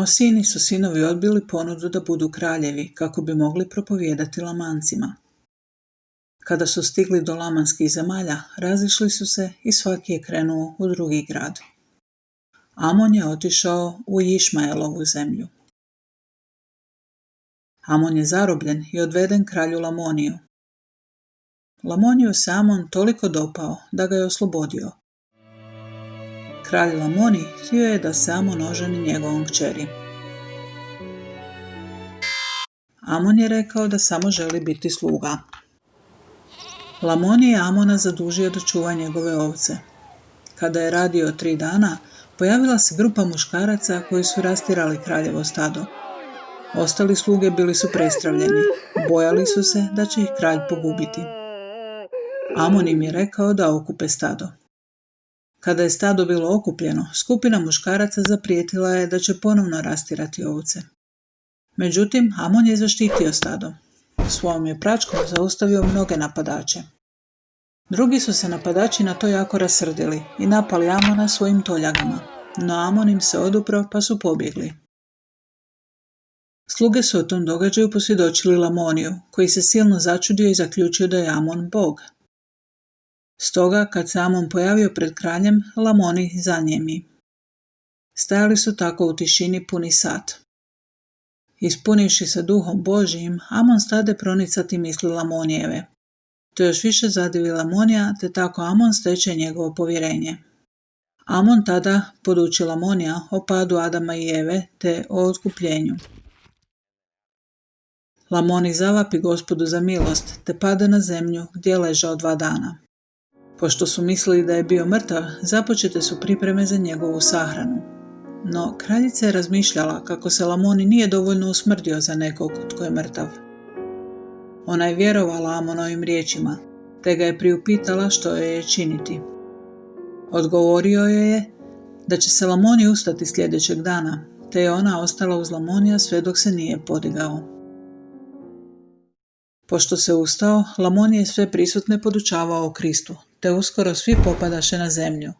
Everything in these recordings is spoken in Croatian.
Mosini su sinovi odbili ponudu da budu kraljevi kako bi mogli propovijedati Lamancima. Kada su stigli do lamanskih zemalja, razišli su se i svaki je krenuo u drugi grad. Amon je otišao u Išmaelovu zemlju. Amon je zarobljen i odveden kralju Lamoniju. Lamoniju se Amon toliko dopao da ga je oslobodio. Kralj Lamoni htio je da se Amon oženi njegovom kćeri. Amon je rekao da samo želi biti sluga. Lamoni je Amona zadužio da čuva njegove ovce. Kada je radio 3 dana, pojavila se grupa muškaraca koji su rastirali kraljevo stado. Ostali sluge bili su prestravljeni, bojali su se da će ih kralj pogubiti. Amon im je rekao da okupe stado. Kada je stado bilo okupljeno, skupina muškaraca zaprijetila je da će ponovno rastirati ovce. Međutim, Amon je zaštitio stado. Svojom je pračkom zaustavio mnoge napadače. Drugi su se napadači na to jako rasrdili i napali Amona svojim toljagama, no Amon im se odupro pa su pobjegli. Sluge su o tom događaju posvjedočili Lamoniju, koji se silno začudio i zaključio da je Amon bog. Stoga, kad se Amon pojavio pred kraljem, Lamoni zanijemi. Stajali su tako u tišini puni sat. Ispunivši se duhom Božijim, Amon stade pronicati misli Lamonijeve. To još više zadivi Lamonija, te tako Amon steče njegovo povjerenje. Amon tada poduči Lamonija o padu Adama i Eve, te o otkupljenju. Lamoni zavapi Gospodu za milost, te pada na zemlju gdje je ležao 2 dana. Pošto su mislili da je bio mrtav, započete su pripreme za njegovu sahranu. No, kraljica je razmišljala kako se Lamoni nije dovoljno usmrdio za nekog tko je mrtav. Ona je vjerovala Amonovim riječima, te ga je priupitala što joj je činiti. Odgovorio joj je da će se Lamoni ustati sljedećeg dana, te je ona ostala uz Lamonija sve dok se nije podigao. Pošto se ustao, Lamoni je sve prisutne podučavao o Kristu, te uskoro svi popadaše na zemlju.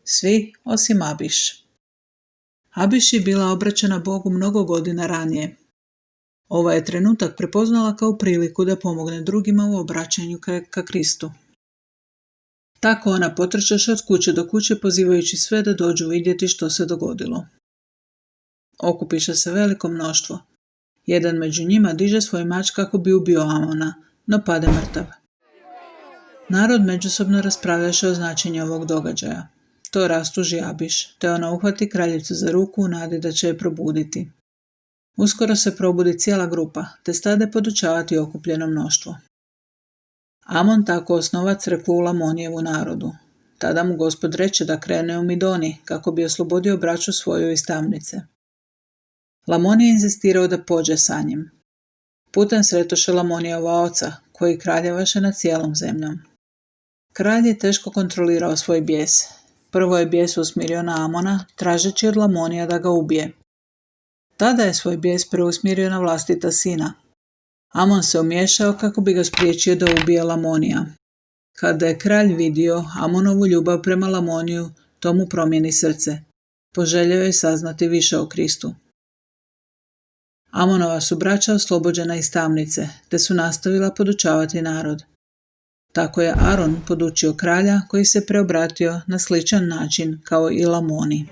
Svi osim Abiš. Abiš je bila obraćena Bogu mnogo godina ranije. Ovaj je trenutak prepoznala kao priliku da pomogne drugima u obraćanju ka Kristu. Tako ona potrčaše od kuće do kuće pozivajući sve da dođu vidjeti što se dogodilo. Okupiše se veliko mnoštvo. Jedan među njima diže svoj mač kako bi ubio Amona, no pade mrtav. Narod međusobno raspravljaše o značenju ovog događaja. To rastuži Abiš, te ona uhvati kraljicu za ruku u nadi da će je probuditi. Uskoro se probudi cijela grupa, te stade podučavati okupljeno mnoštvo. Amon tako osnova crkvu u Lamonijevu narodu. Tada mu Gospod reče da krene u Midoni, kako bi oslobodio braću svoju iz tamnice. Lamon je inzistirao da pođe sa njim. Putem sretoše Lamonijeva oca, koji kraljevaše nad cijelom zemljom. Kralj je teško kontrolirao svoj bijes. Prvo je bijes usmjerio na Amona, tražeći od Lamonija da ga ubije. Tada je svoj bijes preusmjerio na vlastita sina. Amon se umiješao kako bi ga spriječio da ubije Lamonija. Kada je kralj vidio Amonovu ljubav prema Lamoniju, to mu promijeni srce. Poželio je saznati više o Kristu. Amonova su braća oslobođena iz tamnice, te su nastavila podučavati narod. Tako je Aron podučio kralja koji se preobratio na sličan način kao i Lamoni.